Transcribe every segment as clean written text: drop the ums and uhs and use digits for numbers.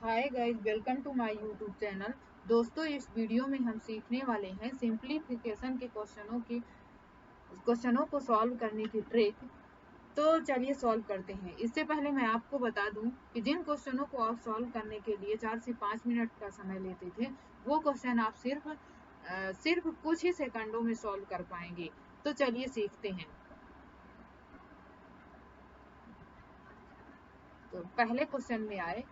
Hi guys, welcome to my YouTube channel. दोस्तों, इस video में हम सीखने वाले हैं सिंप्लीफिकेशन के क्वेश्चनों को सॉल्व करने की ट्रिक। तो चलिए सॉल्व करते हैं। इससे पहले मैं आपको बता दूं कि जिन क्वेश्चनों को आप सॉल्व करने के लिए 4 से 5 मिनट का समय लेते थे, वो क्वेश्चन आप सिर्फ कुछ ही सेकंडों में सॉल्व कर पाएंगे। तो चलिए सीखते हैं। तो पहले क्वेश्चन में आए।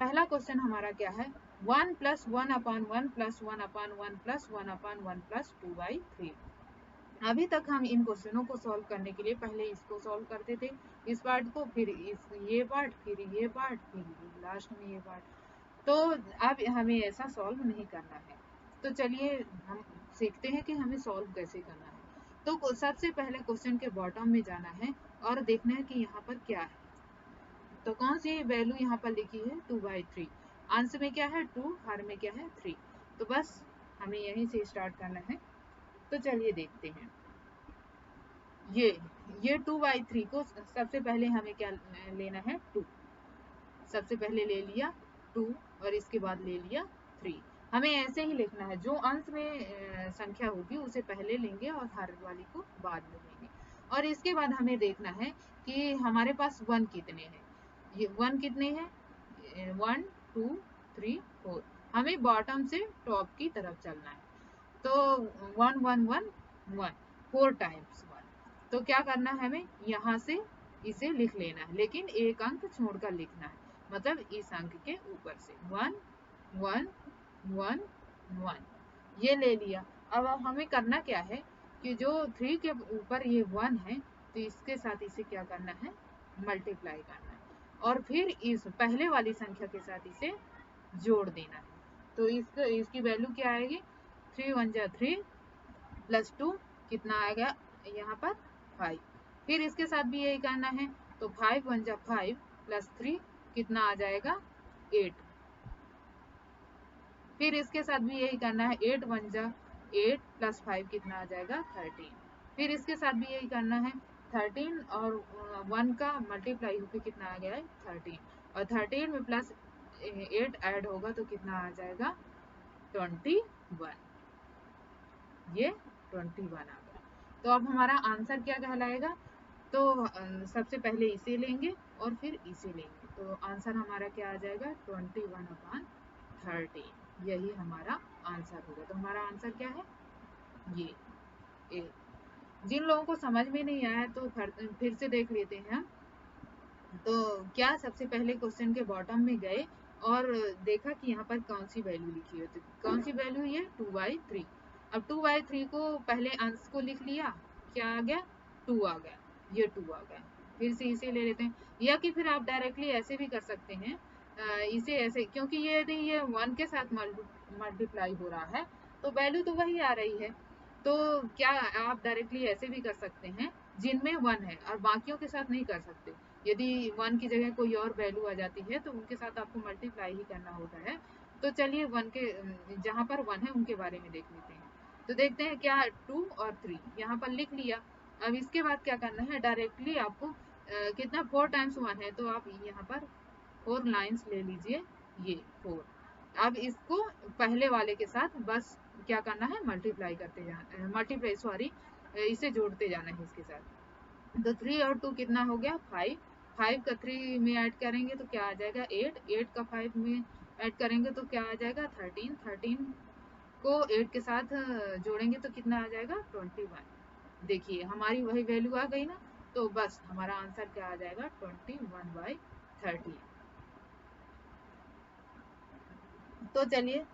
पहला क्वेश्चन हमारा क्या है? 1 + 1/1 + 1/1 + 1/1 + 2/3। अभी तक हम इन क्वेश्चनों को सॉल्व करने के लिए पहले इसको सॉल्व करते थे, इस पार्ट को, फिर ये पार्ट, फिर ये पार्ट, फिर लास्ट में ये पार्ट। तो अब हमें ऐसा सॉल्व नहीं करना है। तो चलिए हम सीखते हैं कि हमें सॉल्व कैसे करना है। तो सबसे पहले क्वेश्चन के बॉटम में जाना है और देखना है कि यहाँ पर क्या है। तो कौन सी वैल्यू यहाँ पर लिखी है? 2/3। अंश में क्या है? 2, हर में क्या है? 3। तो बस हमें यहीं से स्टार्ट करना है। तो चलिए देखते हैं। ये 2/3 को सबसे पहले हमें क्या लेना है? 2। सबसे पहले ले लिया 2 और इसके बाद ले लिया 3। हमें ऐसे ही लिखना है। जो अंश में संख्या होगी उसे पहले लेंगे और हर वाली को बाद में लेंगे। और इसके बाद हमें देखना है कि हमारे पास 1 कितने हैं। ये 1 कितने हैं? 1 2 3 4। हमें बॉटम से टॉप की तरफ चलना है। तो 1 1 1 1 4 टाइम्स 1। तो क्या करना है? हमें यहाँ से इसे लिख लेना है, लेकिन एक अंक छोड़कर लिखना है, मतलब इस अंक के ऊपर से 1 1 1 1 ये ले लिया। अब हमें करना क्या है कि जो 3 के ऊपर ये 1 है, तो इसके साथ इसे क्या करना है? मल्टीप्लाई करना है और फिर इस पहले वाली संख्या के साथ इसे जोड़ देना है। तो इसकी वैल्यू क्या आएगी? 3 1 जा 3 + 2 कितना आएगा यहाँ पर? 5। फिर इसके साथ भी यही करना है। तो 5 1 जा 5 + 3 कितना आ जाएगा? 8। फिर इसके साथ भी यही करना है। 8 1 जा 8 + 5 कितना आ जाएगा? 13। फिर इसके साथ भी यही करना है। 13 और 1 का मल्टीप्लाई होकर कितना आ गया है? 13। और 13 में प्लस 8 ऐड होगा तो कितना आ जाएगा? 21। ये 21 आ गया। तो अब हमारा आंसर क्या कहलाएगा? तो सबसे पहले इसे लेंगे और फिर इसे लेंगे। तो आंसर हमारा क्या आ जाएगा? 21/13। यही हमारा आंसर होगा। तो हमारा आंसर क्या है? ये ए। जिन लोगों को समझ में नहीं आया तो फिर से देख लेते हैं हम। तो क्या सबसे पहले क्वेश्चन के बॉटम में गए और देखा कि यहाँ पर कौन सी वैल्यू लिखी है। तो कौन सी वैल्यू? ये 2/3। अब 2/3 को पहले अंश को लिख लिया, क्या आ गया? 2 आ गया। ये 2 आ गया। फिर से इसे ले लेते हैं, या कि फिर आप डायरेक्टली ऐसे भी कर सकते हैं। इसे ऐसे, क्योंकि ये 1 के साथ मल्टीप्लाई हो रहा है तो वैल्यू तो वही आ रही है। तो क्या आप डायरेक्टली ऐसे भी कर सकते हैं जिनमें 1 है और बाकियों के साथ नहीं कर सकते। यदि 1 की जगह कोई और वैल्यू आ जाती है तो उनके साथ आपको मल्टीप्लाई ही करना होता है। तो चलिए 1 के जहाँ पर 1 है उनके बारे में देख लेते हैं। तो देखते हैं क्या 2 और 3 यहाँ पर लिख लिया। अब इसके बाद क्या करना है? डायरेक्टली आपको कितना 4 टाइम्स 1 है तो आप यहाँ पर 4 लाइन्स ले लीजिए। ये 4। अब इसको पहले वाले के साथ बस क्या करना है? मल्टीप्लाई करते जाना, मल्टीप्लाई सॉरी, इसे जोड़ते जाना है इसके साथ। तो 3 और 2 कितना हो गया? 5। 5 का 3 में ऐड करेंगे तो क्या आ जाएगा? 8। 8 का 5 में ऐड करेंगे तो क्या आ जाएगा? 13। 13 को 8 के साथ जोड़ेंगे तो कितना आ जाएगा? 21। देखिए हमारी वही वैल्यू आ गई ना। तो बस हमारा आंसर क्या आ जाएगा? 21/13। तो चलिए,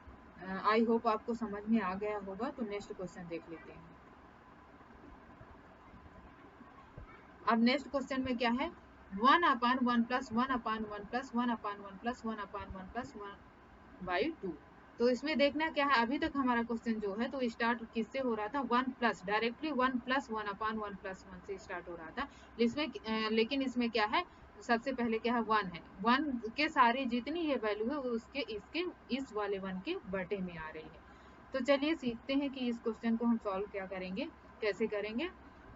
आई होप आपको समझ में आ गया होगा। तो नेक्स्ट क्वेश्चन देख लेते हैं। अब नेक्स्ट क्वेश्चन में क्या है? 1/1 + 1/1 + 1/1 + 1/1 + 1/2। तो इसमें देखना क्या है? अभी तक हमारा क्वेश्चन जो है तो स्टार्ट किससे हो रहा था? 1 प्लस, डायरेक्टली 1 + 1/1 + 1 से स्टार्ट हो रहा था। लेकिन इसमें क्या है? सबसे पहले क्या है? 1 है। 1 के सारी जितनी ये वैल्यू है वो उसके इसके इस वाले 1 के बटे में आ रही है। तो चलिए सीखते हैं कि इस क्वेश्चन को हम सॉल्व क्या करेंगे, कैसे करेंगे।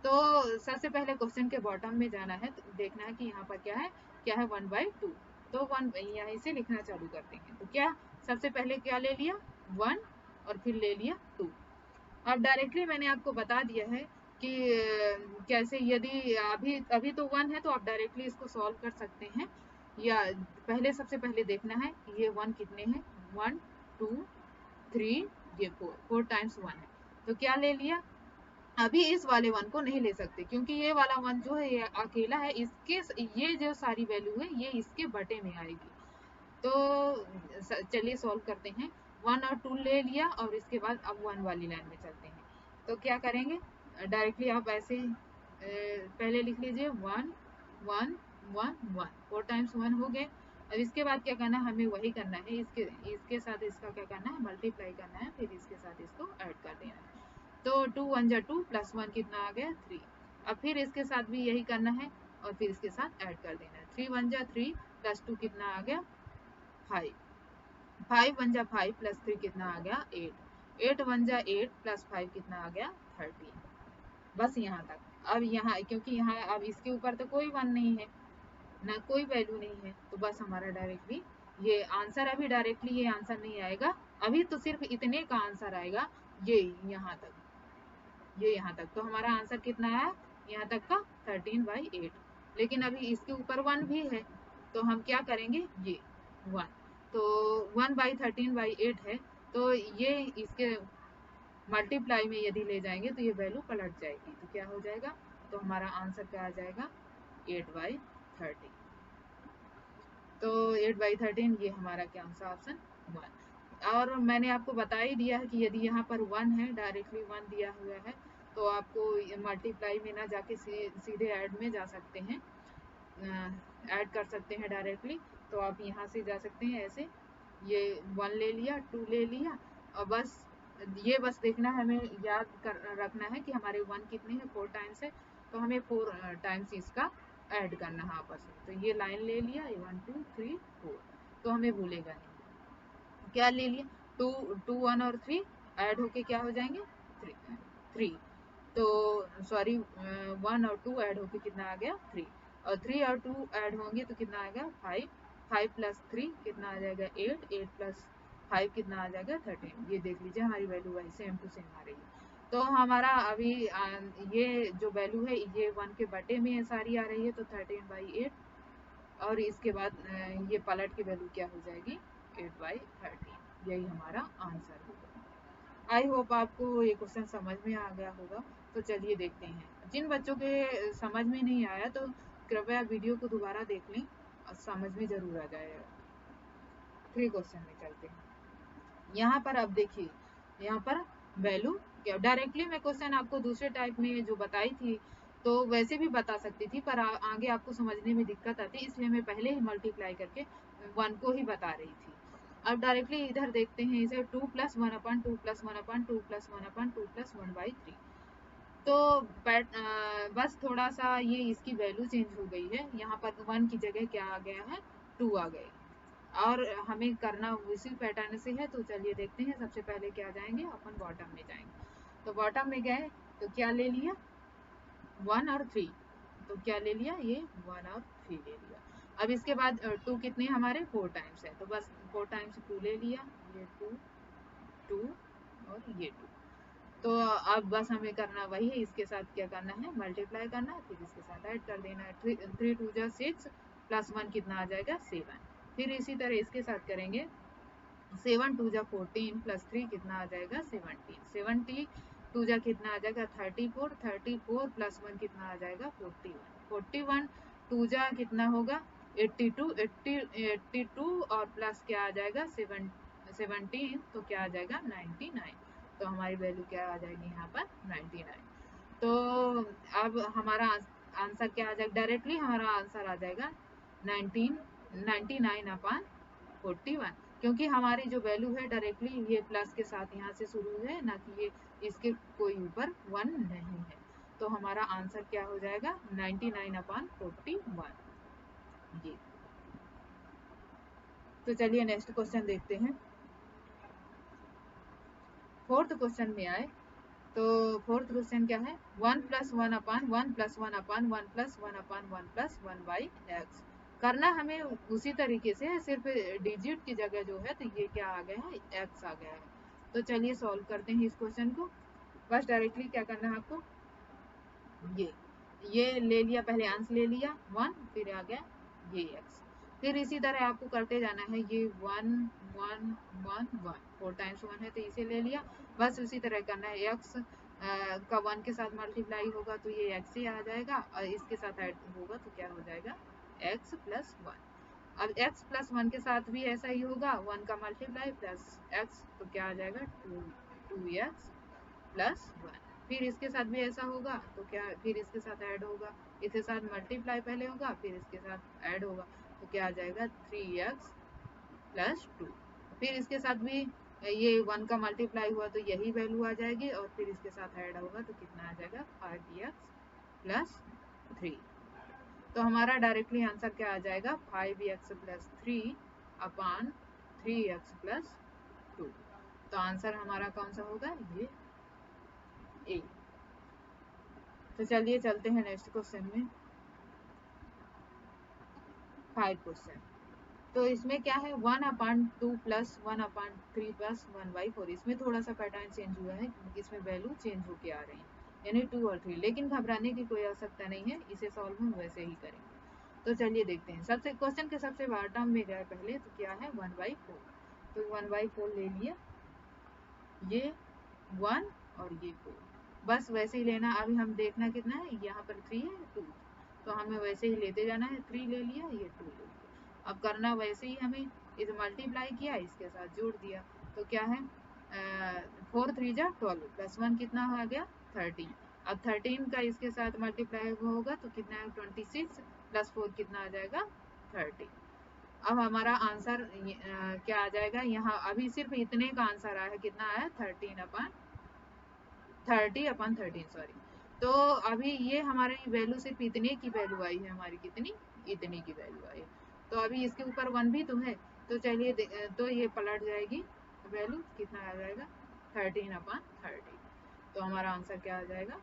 तो सबसे पहले क्वेश्चन के बॉटम में जाना है। तो देखना है कि यहाँ पर क्या है? 1/2। तो 1 यहीं से लिखना चालू करते हैं। तो क्या सबसे पहले क्या ले लिया 1 और फिर ले लिया 2। अब डायरेक्टली मैंने आपको बता दिया है कि कैसे, यदि अभी अभी तो 1 है तो आप डायरेक्टली इसको सॉल्व कर सकते हैं, या पहले सबसे पहले देखना है ये 1 कितने हैं 1 2 3 ये 4 टाइम्स 1 है। तो क्या ले लिया, अभी इस वाले 1 को नहीं ले सकते क्योंकि ये वाला 1 जो है ये अकेला है, इसके ये जो सारी वैल्यू है ये इसके बटे में आएगी। तो चलिए सॉल्व करते हैं। 1 और 2 ले लिया और इसके बाद अब 1 वाली लाइन में चलते हैं। तो क्या करेंगे, डायरेक्टली आप ऐसे पहले लिख लीजिए 1 1 1 1 4 टाइम्स 1 हो गए। अब इसके बाद क्या करना है, हमें वही करना है, इसके साथ इसका क्या करना है मल्टीप्लाई करना है, फिर इसके साथ इसको ऐड कर देना है। तो 2 1 जा 2 प्लस 1 कितना आ गया 3। अब फिर इसके साथ भी यही करना है और फिर इसके साथ ऐड कर देना है। 3 1 जा 3 प्लस 2 कितना आ गया 5। 5 1 जा 5 प्लस 3 कितना आ गया 8। 8 1 जा 8 प्लस 5 कितना आ गया 13। बस यहाँ तक। अब यहाँ क्योंकि यहाँ अब इसके ऊपर तो कोई 1 नहीं है ना, कोई वैल्यू नहीं है, तो बस हमारा डायरेक्टली ये आंसर, अभी डायरेक्टली ये आंसर नहीं आएगा, अभी तो सिर्फ इतने का आंसर आएगा, ये यहाँ तक, ये यहाँ तक। तो हमारा आंसर कितना है यहाँ तक का 13/8। लेकिन अभी इसके ऊपर 1 भी है तो हम क्या करेंगे, ये 1, तो 1/13/8 है, तो ये इसके मल्टीप्लाई में यदि ले जाएंगे तो ये वैल्यू पलट जाएगी। तो क्या हो जाएगा, तो हमारा आंसर क्या आ जाएगा 8/13। तो 8/13 ये हमारा क्या आंसर ऑप्शन 1। और मैंने आपको बता ही दिया है कि यदि यहाँ पर 1 है, डायरेक्टली 1 दिया हुआ है, तो आपको मल्टीप्लाई में ना जाके सीधे ऐड में जा सकते हैं, ऐड कर सकते हैं डायरेक्टली। तो आप यहाँ से जा सकते हैं ऐसे, ये 1 ले लिया 2 ले लिया, और बस ये बस देखना है, हमें याद कर रखना है कि हमारे 1 कितने हैं 4 टाइम्स है, तो हमें 4 टाइम्स इसका ऐड करना है आपस में। तो ये लाइन ले लिया 1 2 3 4, तो हमें भूलेगा नहीं। क्या ले लिया 2 2 1 और 3 ऐड होके क्या हो जाएंगे 3। तो सॉरी 1 और 2 ऐड होके कितना आ गया 3, और 3 और 2 ऐड होंगे तो कितना आएगा 5। 5 प्लस 3 कितना आ जाएगा 8। 8 प्लस 5 कितना आ जाएगा 13। ये देख लीजिए हमारी वैल्यू वही सेम टू सेम आ रही है। तो हमारा अभी ये जो वैल्यू है ये 1 के बटे में सारी आ रही है, तो 13/8, और इसके बाद ये पलट की वैल्यू क्या हो जाएगी 8/13। यही हमारा आंसर होगा। आई होप आपको ये क्वेश्चन समझ में आ गया होगा। तो चलिए देखते हैं, जिन बच्चों के समझ में नहीं आया तो कृपया वीडियो को दोबारा देख लें और समझ में जरूर आ जाएगा। 3 क्वेश्चन में चलते हैं। यहाँ पर अब देखिए, यहाँ पर वैल्यू क्या, डायरेक्टली मैं क्वेश्चन आपको दूसरे टाइप में जो बताई थी तो वैसे भी बता सकती थी, पर आगे आपको समझने में दिक्कत आती, इसलिए मैं पहले ही मल्टीप्लाई करके 1 को ही बता रही थी। अब डायरेक्टली इधर देखते हैं, इसे 2 + 1/2 + 1/2 + 1/2 + 1/3। तो बस थोड़ा सा ये इसकी वैल्यू चेंज हो गई है, यहाँ पर 1 की जगह क्या आ गया है 2 आ गए, और हमें करना उसी पैटर्न से है। तो चलिए देखते हैं, सबसे पहले क्या जाएंगे अपन बॉटम में जाएंगे। तो बॉटम में गए तो क्या ले लिया 1 और 3, तो क्या ले लिया ये 1 और 3 ले लिया। अब इसके बाद 2 कितने हमारे 4 टाइम्स है, तो बस 4 टाइम्स 2 ले लिया, ये 2 2 और ये 2। तो अब बस हमें करना वही है, इसके साथ क्या करना है मल्टीप्लाई करना है, फिर इसके साथ ऐड कर देना है। 3 2 जा 6 प्लस 1 कितना आ जाएगा 7। फिर इसी तरह इसके साथ करेंगे 7 2 जा 14 प्लस 3 कितना आ जाएगा 17। 70 2 जा कितना आ जाएगा 34। 34 प्लस 1 कितना आ जाएगा 41। 41 2 जा कितना होगा 82। 82 और प्लस क्या आ जाएगा 17, तो क्या आ जाएगा 99। तो हमारी वैल्यू क्या आ जाएगी यहाँ पर 99। तो अब हमारा आंसर क्या आ जाएगा, डायरेक्टली हमारा आंसर आ जाएगा 99/41, क्योंकि हमारी जो वैल्यू है डायरेक्टली ये प्लस के साथ यहाँ से शुरू है, ना कि ये इसके कोई ऊपर 1 नहीं है। तो हमारा आंसर क्या हो जाएगा 99/41 जी। तो चलिए नेक्स्ट क्वेश्चन देखते हैं। 4th क्वेश्चन में आए तो 4th क्वेश्चन क्या है 1 + 1/1 + 1/1 + 1/1 + 1/x करना हमें उसी तरीके से है, सिर्फ डिजिट की जगह जो है तो ये क्या आ गया है, एक्स आ गया है। तो चलिए सॉल्व करते हैं इस क्वेश्चन को। बस डायरेक्टली क्या करना है आपको, ये ले लिया, पहले अंश ले लिया 1, फिर आ गया ये x, फिर इसी तरह आपको करते जाना है, ये 1 1 1 1 4 टाइम्स 1 है तो इसे ले लिया, बस उसी तरह करना है। x का 1 के साथ मल्टीप्लाई होगा तो ये x ही आ जाएगा, और इसके साथ ऐड होगा तो क्या हो जाएगा, x प्लस 1। अब x प्लस 1 के साथ भी ऐसा ही होगा, 1 का मल्टीप्लाई प्लस x तो क्या आ जाएगा 2x प्लस 1। फिर इसके साथ भी ऐसा होगा तो क्या, फिर इसके साथ ऐड होगा, इसके साथ मल्टीप्लाई पहले होगा फिर इसके साथ ऐड होगा तो क्या आ जाएगा 3x प्लस 2। फिर इसके साथ भी ये 1 का मल्टीप्लाई हुआ तो यही वैल्यू आ जाएगी, और फिर इसके साथ ऐड होगा तो कितना आ जाएगा 5x प्लस 3। तो हमारा डायरेक्टली आंसर क्या आ जाएगा 5x plus 3 upon 3x plus 2। तो आंसर हमारा कौन सा होगा, ये ए। तो चलिए चलते हैं नेक्स्ट क्वेश्चन में, 5 क्वेश्चन। तो इसमें क्या है 1/2 प्लस 1/3 प्लस 1/4। इसमें थोड़ा सा पैटर्न चेंज हुआ है क्योंकि इसमें वैल्यू चेंज होके आ रही है, यानी 2 और 3, लेकिन घबराने की कोई आवश्यकता नहीं है, इसे सॉल्व हम वैसे ही करेंगे। तो चलिए देखते हैं, सबसे क्वेश्चन के सबसे बॉटम में गए पहले तो क्या है 1/4, तो 1/4 ले लिया, ये 1 और ये 4, बस वैसे ही लेना। अभी हम देखना कितना है, यहाँ पर 3 है 2, तो हमें वैसे ही लेते जाना है, 3 ले लिया, ये 2 ले लिया। अब करना वैसे ही, हमें इसे मल्टीप्लाई किया, इसके साथ जोड़ दिया, तो क्या है 4 3 जा 12 प्लस 1 कितना हो गया 13। अब 13 का इसके साथ मल्टीप्लाई होगा तो कितना है 26 प्लस 4 कितना आ जाएगा 30। अब हमारा आंसर क्या आ जाएगा, यहाँ अभी सिर्फ इतने का आंसर आया है, कितना आया 30/13 सॉरी। तो अभी ये हमारी वैल्यू सिर्फ इतने की वैल्यू आई है, हमारी कितनी, इतनी की वैल्यू आई है। तो अभी इसके ऊपर 1 भी तो है, तो चलिए तो ये पलट जाएगी, वैल्यू कितना आ जाएगा 13/30। तो हमारा आंसर क्या आ जाएगा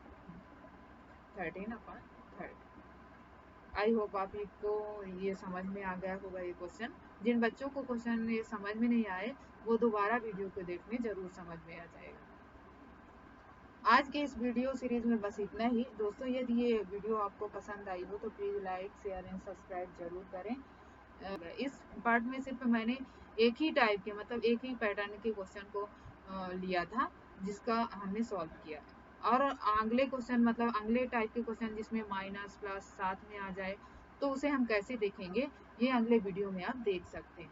13/30। आई होप आप को ये समझ में आ गया होगा ये क्वेश्चन। जिन बच्चों को क्वेश्चन ये समझ में नहीं आए वो दोबारा वीडियो को देखने जरूर समझ में आ जाएगा। आज के इस वीडियो सीरीज में बस इतना ही दोस्तों। यदि ये वीडियो आपको पसंद आई हो तो please like share and subscribe जरूर करें। इस पार्ट में सिर्फ मैंने एक ही टाइप के, मतलब एक ही पैटर्न के क्वेश्चन को लिया था जिसका हमने सॉल्व किया, और अगले क्वेश्चन मतलब अगले टाइप के क्वेश्चन जिसमें माइनस प्लस साथ में आ जाए तो उसे हम कैसे देखेंगे, ये अगले वीडियो में आप देख सकते हैं।